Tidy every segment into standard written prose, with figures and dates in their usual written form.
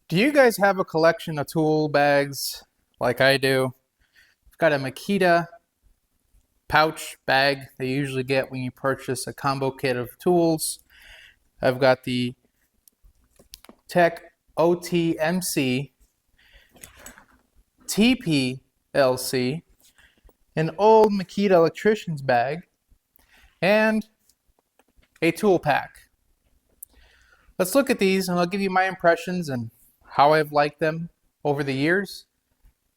Do you guys have a collection of tool bags like I do? I've got a Makita pouch bag that you usually get when you purchase a combo kit of tools. I've got the Tech OT-MC, TPLC, an old Makita electricians bag, and a ToolPak. Let's look at these and I'll give you my impressions and how I've liked them over the years.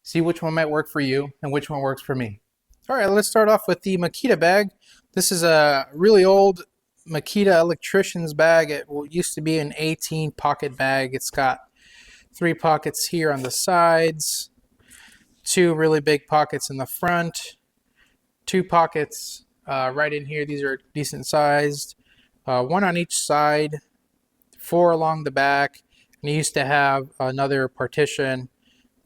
See which one might work for you and which one works for me. All right, let's start off with the Makita bag. This is a really old Makita electrician's bag. It used to be an 18 pocket bag. It's got 3 pockets here on the sides, 2 really big pockets in the front, 2 pockets right in here. These are decent sized, 1 on each side, 4 along the back. And it used to have another partition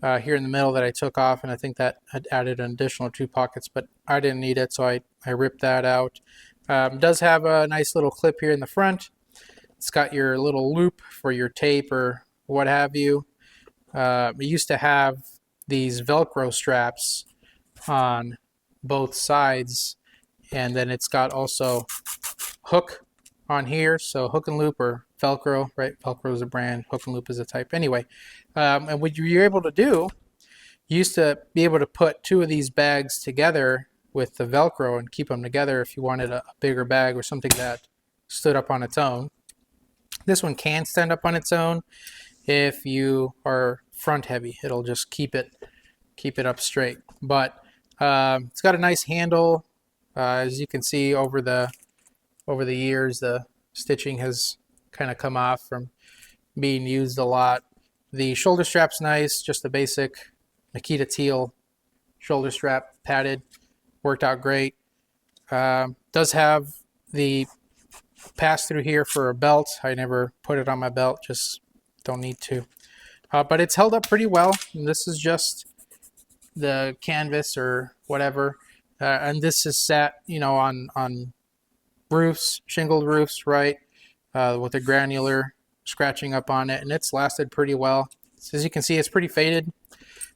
here in the middle that I took off, and I think that had added an additional 2 pockets, but I didn't need it, so I ripped that out. It does have a nice little clip here in the front. It's got your little loop for your tape or what have you. It used to have these Velcro straps on both sides, and then it's got also hook on here, so hook and loop or Velcro, right? Velcro is a brand, hook and loop is a type. Anyway, and what you're able to do, you used to be able to put 2 of these bags together with the Velcro and keep them together if you wanted a bigger bag or something that stood up on its own. This one can stand up on its own if you are front heavy. It'll just keep it up straight. But it's got a nice handle. As you can see over the years, the stitching has kind of come off from being used a lot. The shoulder strap's nice, just a basic Makita teal shoulder strap, padded, worked out great. Does have the pass through here for a belt. I never put it on my belt, just don't need to. But it's held up pretty well. And this is just the canvas or whatever, and this is sat, on roofs, shingled roofs, right, with a granular scratching up on it, and it's lasted pretty well. So as you can see, it's pretty faded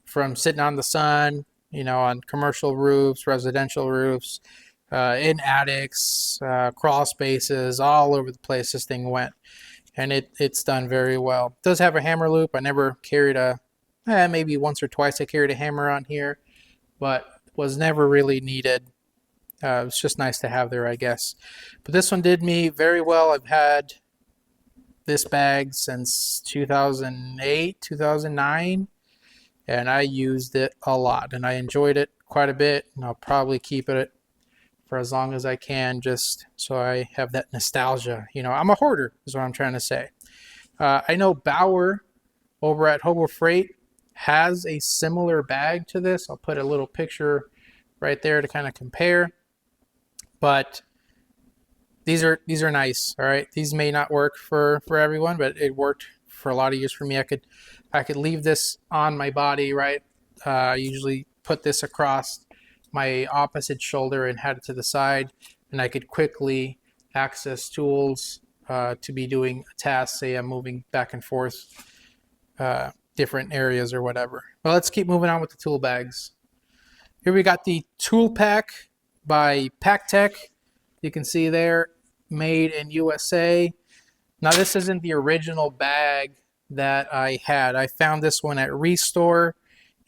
from sitting on the sun, on commercial roofs, residential roofs, in attics, crawl spaces, all over the place this thing went, and it's done very well. It does have a hammer loop. I never carried maybe once or twice I carried a hammer on here, but was never really needed. It's just nice to have there, I guess. But this one did me very well. I've had this bag since 2008, 2009, and I used it a lot, and I enjoyed it quite a bit, and I'll probably keep it for as long as I can, just so I have that nostalgia. I'm a hoarder, is what I'm trying to say. I know Bauer over at Hobo Freight has a similar bag to this. I'll put a little picture right there to kind of compare. But these are nice. All right, these may not work for everyone, but it worked for a lot of years for me. I could leave this on my body, right? I usually put this across my opposite shoulder and had it to the side, and I could quickly access tools to be doing a task. Say I'm moving back and forth different areas or whatever. Well, let's keep moving on with the tool bags. Here we got the ToolPak by PakTech. You can see there, made in USA. Now this isn't the original bag that I had. I found this one at Restore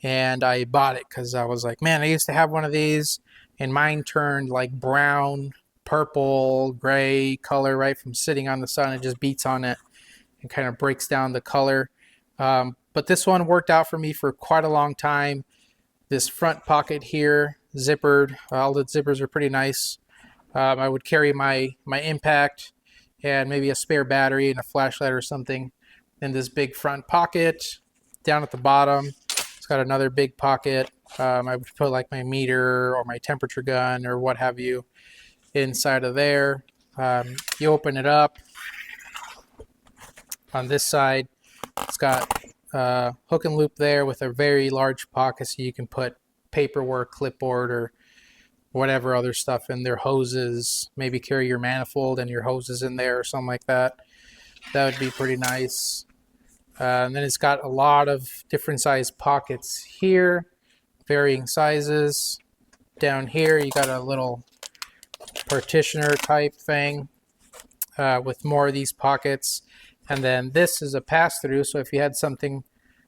and I bought it because I was like, man, I used to have one of these and mine turned like brown, purple, gray color right from sitting on the sun. It just beats on it and kind of breaks down the color. But this one worked out for me for quite a long time. This front pocket here, zippered. All the zippers are pretty nice. I would carry my impact and maybe a spare battery and a flashlight or something in this big front pocket. Down at the bottom, it's got another big pocket. I would put like my meter or my temperature gun or what have you inside of there. You open it up. On this side, it's got hook and loop there with a very large pocket so you can put paperwork, clipboard, or whatever other stuff in there, hoses, maybe carry your manifold and your hoses in there or something like that. That would be pretty nice. And then it's got a lot of different size pockets here, varying sizes. Down here, you got a little partitioner type thing with more of these pockets. And then this is a pass-through, so if you had something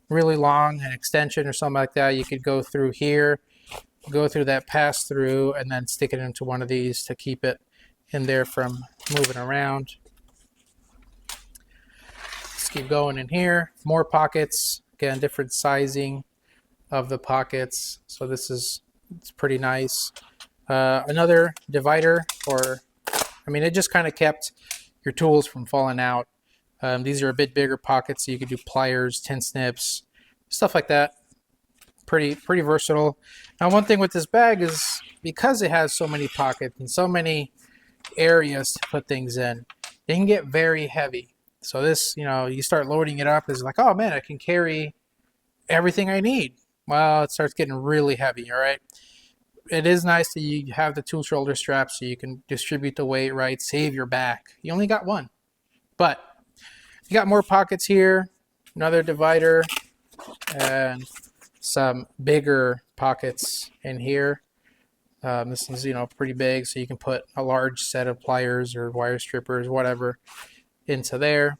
really long, an extension or something like that, you could go through here, go through that pass-through, and then stick it into one of these to keep it in there from moving around. Let's keep going in here. More pockets. Again, different sizing of the pockets. So it's pretty nice. Another divider, it just kind of kept your tools from falling out. These are a bit bigger pockets, so you could do pliers, tin snips, stuff like that. Pretty versatile. Now, one thing with this bag is because it has so many pockets and so many areas to put things in, it can get very heavy. So this, you start loading it up, it's like, oh man, I can carry everything I need. Well, it starts getting really heavy, all right? It is nice that you have the tool shoulder strap so you can distribute the weight right, save your back. You only got one. But you got more pockets here, another divider, and some bigger pockets in here. This is, pretty big, so you can put a large set of pliers or wire strippers, whatever, into there.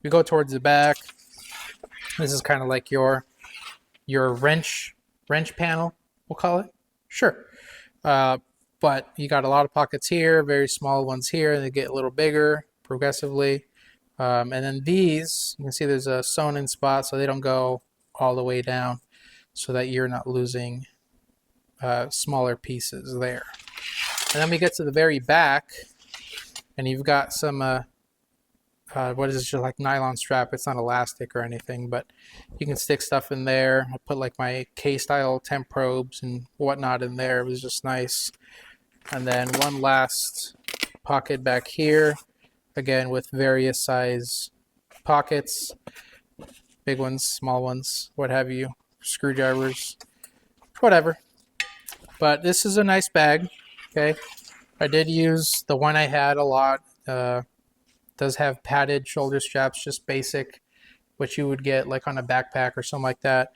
We go towards the back. This is kind of like your wrench panel, we'll call it. Sure. But you got a lot of pockets here, very small ones here, and they get a little bigger progressively. And then these, you can see there's a sewn in spot so they don't go all the way down so that you're not losing smaller pieces there. And then we get to the very back and you've got some, what is this, just like nylon strap. It's not elastic or anything, but you can stick stuff in there. I put like my K-style temp probes and whatnot in there. It was just nice. And then one last pocket back here. Again, with various size pockets, big ones, small ones, what have you, screwdrivers, whatever. But this is a nice bag, okay? I did use the one I had a lot. Does have padded shoulder straps, just basic, which you would get like on a backpack or something like that.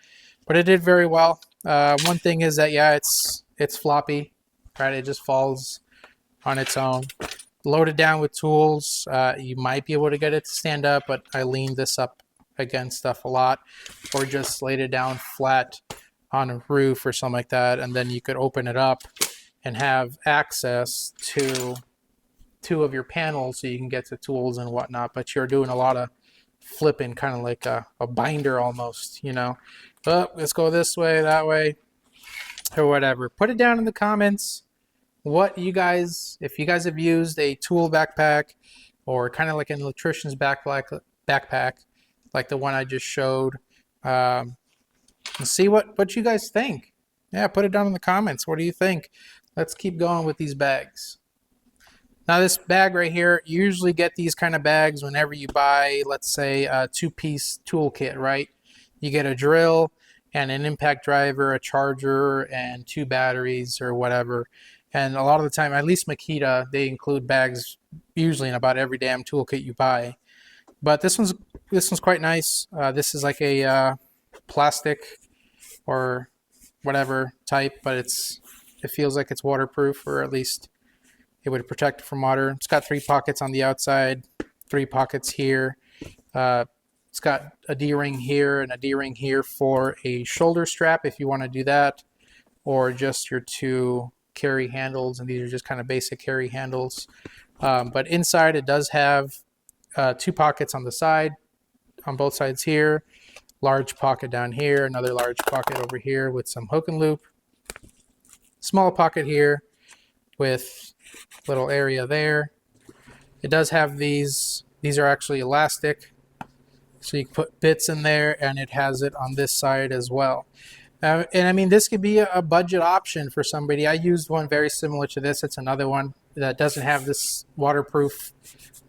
But it did very well. One thing is that, yeah, it's floppy, right? It just falls on its own. Loaded down with tools, you might be able to get it to stand up, but I leaned this up against stuff a lot, or just laid it down flat on a roof or something like that, and then you could open it up and have access to two of your panels so you can get to tools and whatnot, but you're doing a lot of flipping, kind of like a binder almost, Oh, let's go this way, that way, or whatever. Put it down in the comments. What you guys, if you guys have used a tool backpack or kind of like an electrician's backpack like the one I just showed, and see what you guys think. Yeah, put it down in the comments. What do you think? Let's keep going with these bags. Now this bag right here, you usually get these kind of bags whenever you buy, let's say, a two-piece tool kit, right? You get a drill and an impact driver, a charger, and 2 batteries or whatever. And a lot of the time, at least Makita, they include bags usually in about every damn toolkit you buy. But this one's quite nice. This is like a plastic or whatever type, but it feels like it's waterproof, or at least it would protect it from water. It's got 3 pockets on the outside, 3 pockets here. It's got a D-ring here and a D-ring here for a shoulder strap if you want to do that, or just your 2 carry handles, and these are just kind of basic carry handles. But inside it does have 2 pockets on the side, on both sides here, large pocket down here, another large pocket over here with some hook and loop, small pocket here with little area there. It does have these are actually elastic, so you can put bits in there, and it has it on this side as well. And I mean, this could be a budget option for somebody. I used one very similar to this. It's another one that doesn't have this waterproof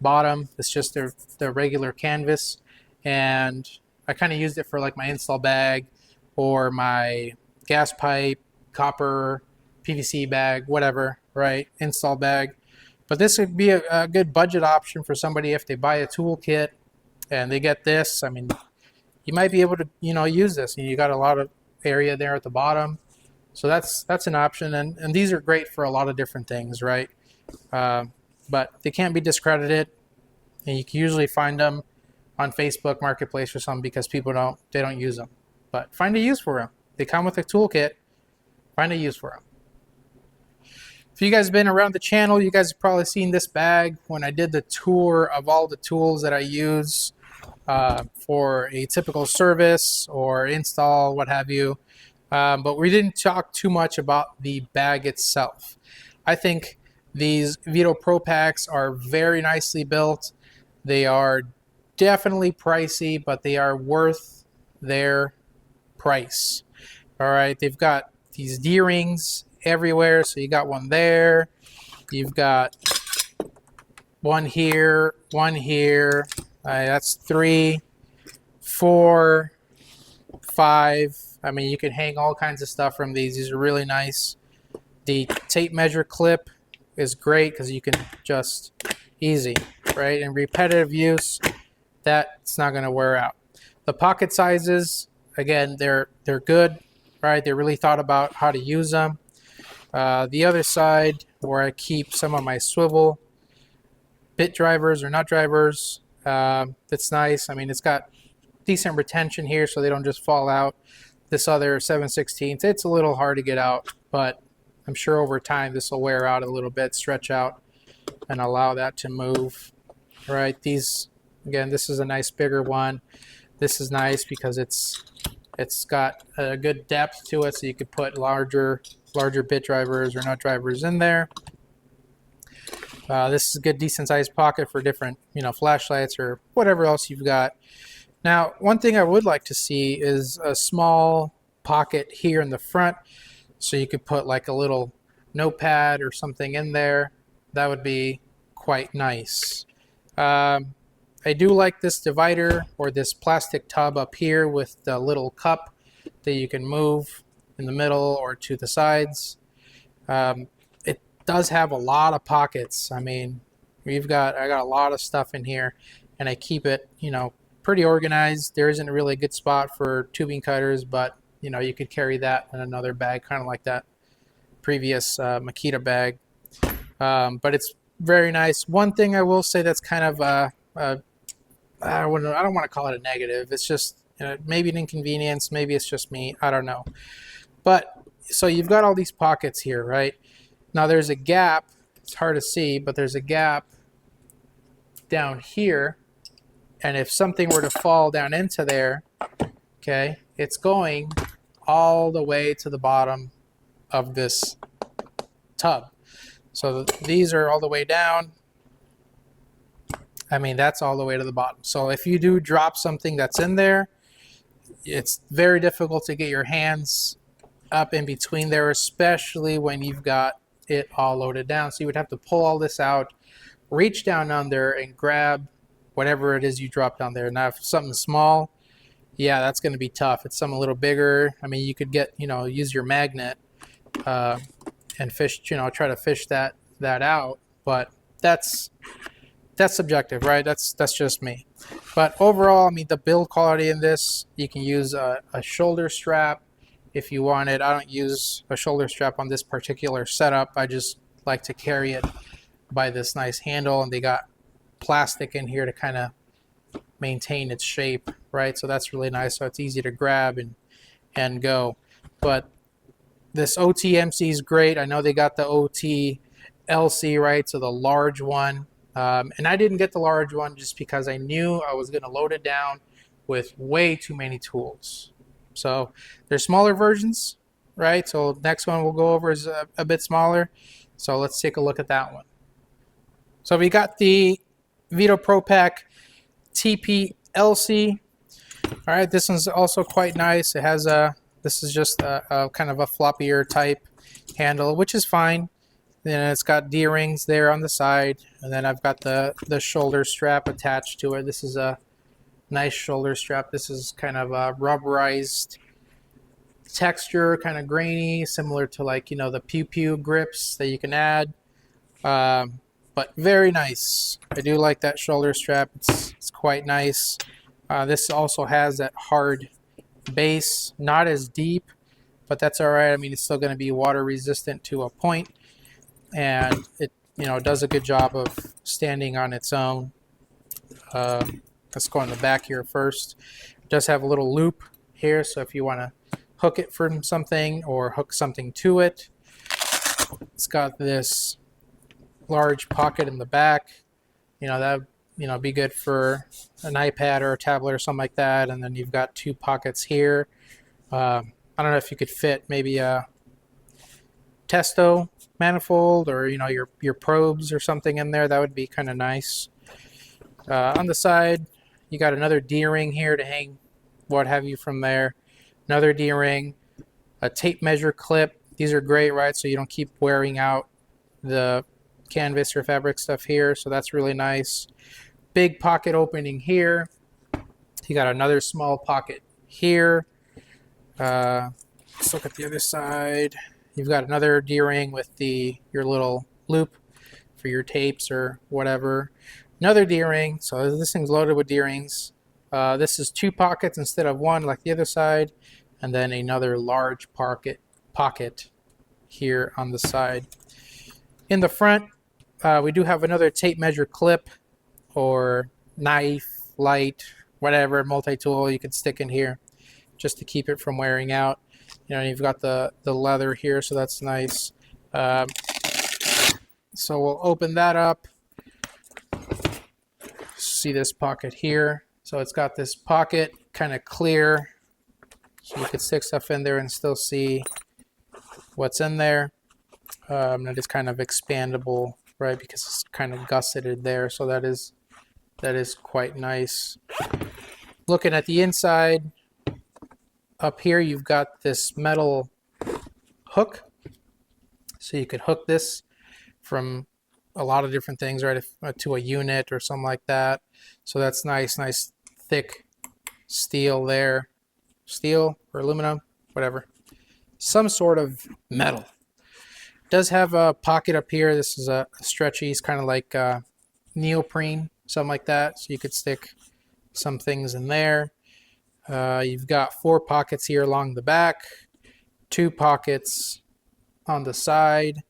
bottom. It's just the regular canvas. And I kind of used it for like my install bag or my gas pipe, copper, PVC bag, whatever, right? Install bag. But this would be a good budget option for somebody if they buy a tool kit and they get this. I mean, you might be able to, you know, use this. You got a lot of area there at the bottom. So that's an option, and these are great for a lot of different things, right? But they can't be discredited, and you can usually find them on Facebook Marketplace or something because people don't use them. But find a use for them. They come with a toolkit. Find a use for them. If you guys have been around the channel, you guys have probably seen this bag when I did the tour of all the tools that I use for a typical service or install, what have you. But we didn't talk too much about the bag itself. I think these Vito Pro Packs are very nicely built. They are definitely pricey, but they are worth their price. All right, they've got these D-rings everywhere. So you got one there. You've got one here, one here. That's 3, 4, 5. I mean, you can hang all kinds of stuff from these. These are really nice. The tape measure clip is great because you can just easy, right? In repetitive use, that's not going to wear out. The pocket sizes, again, they're good, right? They really thought about how to use them. The other side where I keep some of my swivel bit drivers or nut drivers, it's nice. I mean, it's got decent retention here so they don't just fall out. This other 7/16, it's a little hard to get out, but I'm sure over time this will wear out a little bit, stretch out, and allow that to move. All right, these, again, this is a nice bigger one. This is nice because it's got a good depth to it, so you could put larger bit drivers or nut drivers in there. This is a good decent sized pocket for different, you know, flashlights or whatever else you've got. Now, one thing I would like to see is a small pocket here in the front, so you could put like a little notepad or something in there. That would be quite nice. I do like this divider or this plastic tub up here with the little cup that you can move in the middle or to the sides. It does have a lot of pockets. I mean, I got a lot of stuff in here, and I keep it, you know, pretty organized. There isn't really a good spot for tubing cutters, but you know, you could carry that in another bag, kind of like that previous Makita bag. But it's very nice. One thing I will say that's kind of I don't want to call it a negative. It's just, you know, maybe an inconvenience. Maybe it's just me. I don't know. But so you've got all these pockets here, right? Now there's a gap. It's hard to see, but there's a gap down here. And if something were to fall down into there, okay, it's going all the way to the bottom of this tub. So these are all the way down. I mean, that's all the way to the bottom. So if you do drop something that's in there, it's very difficult to get your hands up in between there, especially when you've got it all loaded down. So you would have to pull all this out, reach down under and grab whatever it is you drop down there. Now, if it's something small, yeah, that's going to be tough. It's something a little bigger. I mean, you could get, you know, use your magnet and fish, you know, try to fish that out. But that's subjective, right? That's just me. But overall, I mean, the build quality in this, you can use a shoulder strap if you want it. I don't use a shoulder strap on this particular setup. I just like to carry it by this nice handle, and they got plastic in here to kind of maintain its shape, right? So that's really nice. So it's easy to grab and go. But this OT-MC is great. I know they got the OT-LC, right? So the large one. And I didn't get the large one just because I knew I was going to load it down with way too many tools. So there's smaller versions, right? So next one we'll go over is a bit smaller. So let's take a look at that one. So we got the Vito Pro Pack TPLC. All right, this one's also quite nice. It has this is just a kind of a floppier type handle, which is fine. Then it's got D-rings there on the side, and then I've got the shoulder strap attached to it. This is a nice shoulder strap. This is kind of a rubberized texture, kind of grainy, similar to, like, you know, the pew pew grips that you can add. But very nice. I do like that shoulder strap. It's quite nice. This also has that hard base, not as deep, but that's all right. I mean, it's still going to be water resistant to a point, and it does a good job of standing on its own. Let's go on the back here first. It does have a little loop here, so if you want to hook it from something or hook something to it. It's got this large pocket in the back. That be good for an iPad or a tablet or something like that. And then you've got 2 pockets here. I don't know if you could fit maybe a testo manifold or your probes or something in there. That would be kind of nice. On the side, you got another D-ring here to hang what have you from there. Another D-ring, a tape measure clip. These are great, right? So you don't keep wearing out the canvas or fabric stuff here. So that's really nice. Big pocket opening here. You got another small pocket here. Let's look at the other side. You've got another D-ring with your little loop for your tapes or whatever. Another D-ring. So this thing's loaded with D-rings. This is 2 pockets instead of 1 like the other side. And then another large pocket here on the side. In the front, we do have another tape measure clip or knife, light, whatever, multi-tool you can stick in here just to keep it from wearing out. You've got the leather here, so that's nice. So we'll open that up. See this pocket here. So it's got this pocket kind of clear, so you could stick stuff in there and still see what's in there. It is kind of expandable, right? Because it's kind of gusseted there, so that is quite nice. Looking at the inside, up here you've got this metal hook, so you could hook this from a lot of different things, right? To a unit or something like that. So that's nice thick steel there. Steel or aluminum, whatever. Some sort of metal. It does have a pocket up here. This is a stretchy, it's kind of like neoprene, something like that. So you could stick some things in there. You've got 4 pockets here along the back, 2 pockets on the side.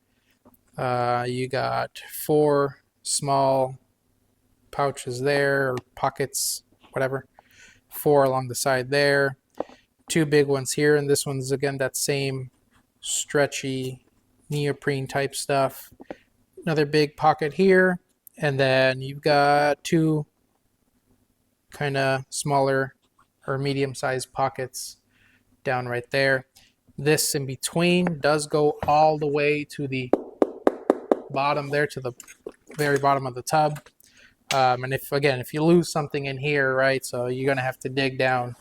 You got 4 small pouches there, or pockets, whatever. 4 along the side there. 2 big ones here, and this one's again that same stretchy neoprene type stuff. Another big pocket here, and then you've got 2 kind of smaller or medium-sized pockets down right there. This in between does go all the way to the bottom there, to the very bottom of the tub. And if you lose something in here, right, so you're gonna have to dig down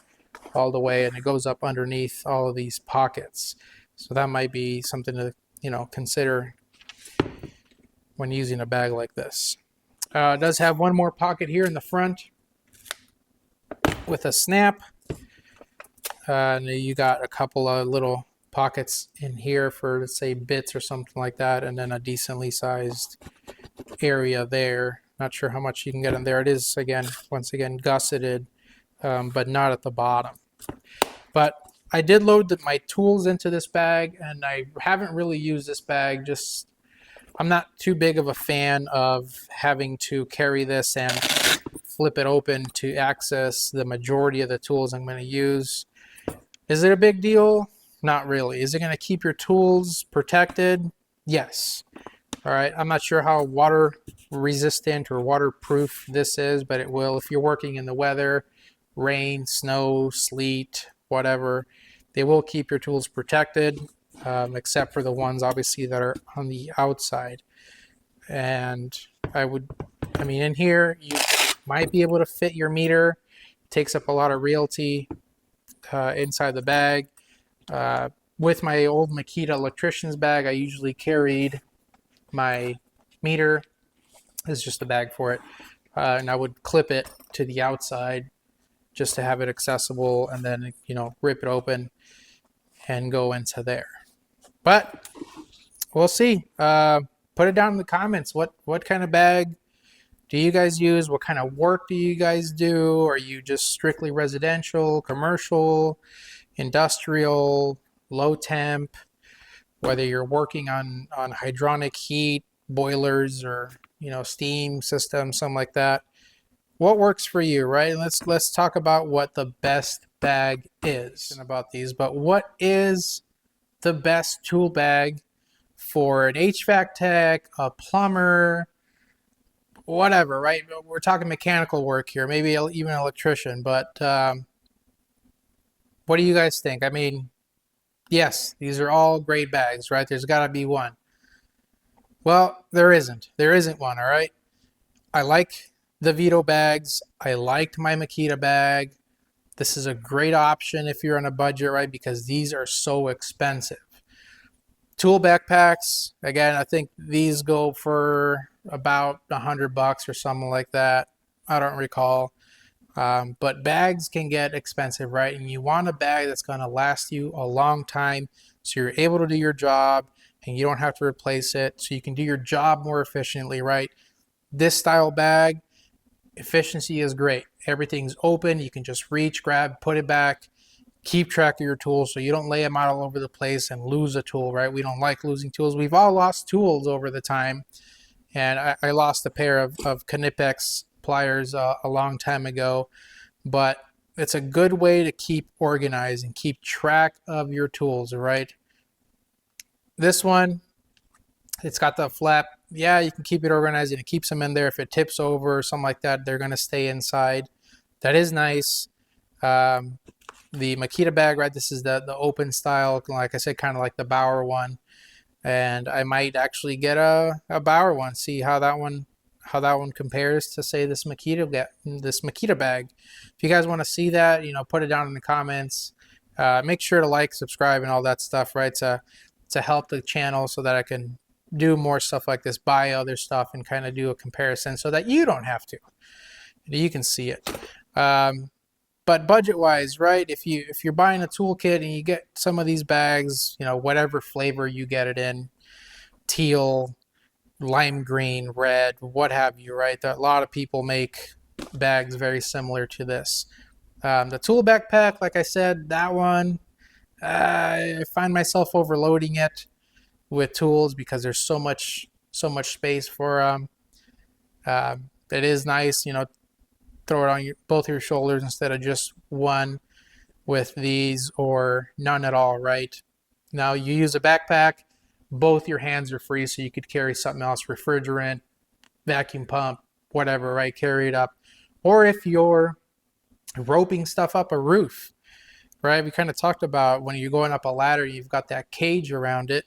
all the way, and it goes up underneath all of these pockets. So that might be something to consider when using a bag like this. It does have 1 more pocket here in the front with a snap. And you got a couple of little pockets in here for, let's say, bits or something like that, and then a decently sized area there. Not sure how much you can get in there. It is, once again, gusseted, but not at the bottom. But I did load my tools into this bag, and I haven't really used this bag. I'm not too big of a fan of having to carry this and flip it open to access the majority of the tools I'm going to use. Is it a big deal? Not really. Is it going to keep your tools protected? Yes. All right. I'm not sure how water resistant or waterproof this is, but it will. If you're working in the weather, rain, snow, sleet, whatever, they will keep your tools protected, except for the ones obviously that are on the outside. And in here you might be able to fit your meter. It takes up a lot of realty inside the bag. With my old Makita electricians bag, I usually carried my meter. It's just a bag for it, and I would clip it to the outside just to have it accessible, and then rip it open and go into there. But we'll see. Put it down in the comments. What kind of bag do you guys use? What kind of work do you guys do? Are you just strictly residential, commercial, industrial, low temp? Whether you're working on hydronic heat, boilers, or steam systems, something like that. What works for you, right? Let's talk about what the best bag is about these. But what is the best tool bag for an HVAC tech, a plumber, whatever, right? We're talking mechanical work here, maybe even an electrician. But what do you guys think? I mean, yes, these are all great bags, right? There's got to be one. Well, there isn't. There isn't one, all right? I like the Vito bags. I liked my Makita bag. This is a great option if you're on a budget, right? Because these are so expensive. Tool backpacks, again, I think these go for about $100 or something like that. I don't recall. But bags can get expensive, right? And you want a bag that's going to last you a long time so you're able to do your job and you don't have to replace it, so you can do your job more efficiently, right? This style bag, efficiency is great. Everything's open. You can just reach, grab, put it back, keep track of your tools so you don't lay them out all over the place and lose a tool, right? We don't like losing tools. We've all lost tools over the time. And I lost a pair of Knipex pliers a long time ago. But it's a good way to keep organized and keep track of your tools, right? This one, it's got the flap. Yeah, you can keep it organized and it keeps them in there. If it tips over or something like that, they're going to stay inside. That is nice. The Makita bag, right? This is the open style, like I said, kind of like the Bauer one. And I might actually get a Bauer one, see how that one compares to, say, this Makita bag. If you guys want to see that, put it down in the comments. Make sure to like, subscribe, and all that stuff, right? To help the channel so that I can do more stuff like this, buy other stuff, and kind of do a comparison so that you don't have to. You can see it. But budget-wise, right? If you're buying a toolkit and you get some of these bags, whatever flavor you get it in, teal, lime green, red, what have you, right? A lot of people make bags very similar to this. The tool backpack, like I said, that one, I find myself overloading it with tools because there's so much space for them. It is nice, throw it on both your shoulders instead of just one with these, or none at all, right? Now you use a backpack, both your hands are free, so you could carry something else, refrigerant, vacuum pump, whatever, right? Carry it up. Or if you're roping stuff up a roof, right? We kind of talked about when you're going up a ladder, you've got that cage around it.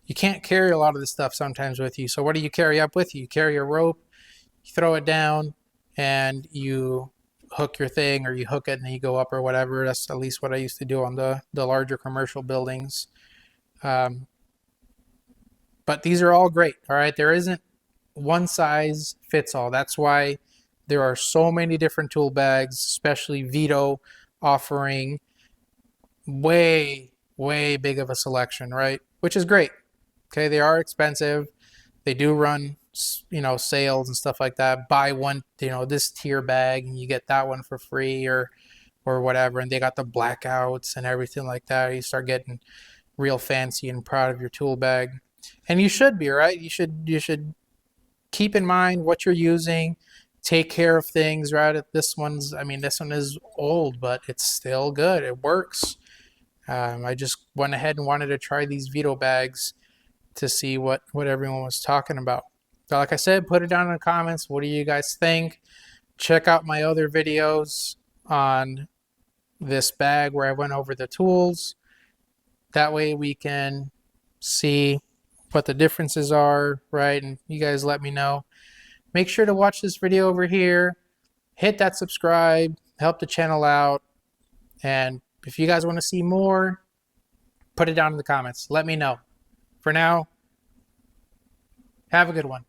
You can't carry a lot of this stuff sometimes with you. So what do you carry up with you? You carry a rope, you throw it down, and you hook your thing, or you hook it and then you go up or whatever. That's at least what I used to do on the larger commercial buildings. But these are all great, all right? There isn't one size fits all. That's why there are so many different tool bags, especially Vito offering way big of a selection, right? Which is great. Okay, they are expensive. They do run, sales and stuff like that. Buy one, this tier bag and you get that one for free, or whatever. And they got the blackouts and everything like that. You start getting real fancy and proud of your tool bag. And you should be, right? You should keep in mind what you're using, take care of things, right? This one is old, but it's still good. It works. I just went ahead and wanted to try these Vito bags to see what everyone was talking about. So like I said, put it down in the comments. What do you guys think? Check out my other videos on this bag where I went over the tools. That way we can see what the differences are, right? And you guys let me know. Make sure to watch this video over here. Hit that subscribe, help the channel out. And if you guys want to see more, put it down in the comments. Let me know. For now, have a good one.